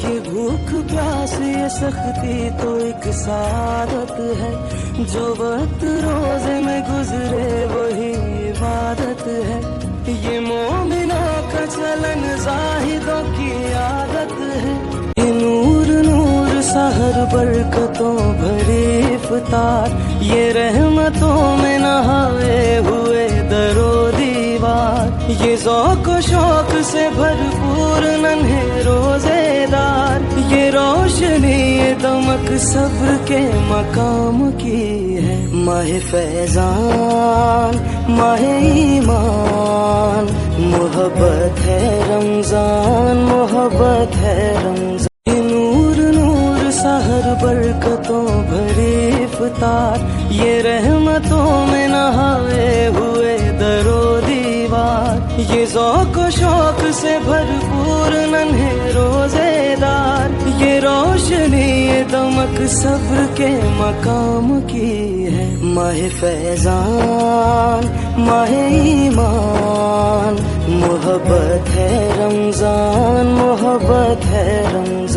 یہ بھوک پیاس یہ سختی تو ایک سعادت ہے، جو وقت روزے میں گزرے وہی عبادت ہے، یہ مومنوں کا چلن زاہدوں کی عادت ہے، یہ نور نور سحر برکتوں بھری افطار، یہ رحمتوں میں نہائے ہوئے در و دیوار، یہ ذوق و شوق سے بھرپور ننھے روزے دار، یہ روشنی یہ دمک صبر کے مقام کی ہے، ماہ فیضان ماہ ایمان، محبت ہے رمضان محبت ہے رمضان، یہ نور نور سحر برکتوں بھری افطار، یہ رحمتوں میں نہائے ہوئے در و دیوار، یہ ذوق و شوق سے بھرپور ننھے روزے دار، یہ روشنی یہ دمک صبر کے مقام کی ہے، ماہ فیضان ماہ ایمان، محبت ہے رمضان محبت ہے رمضان۔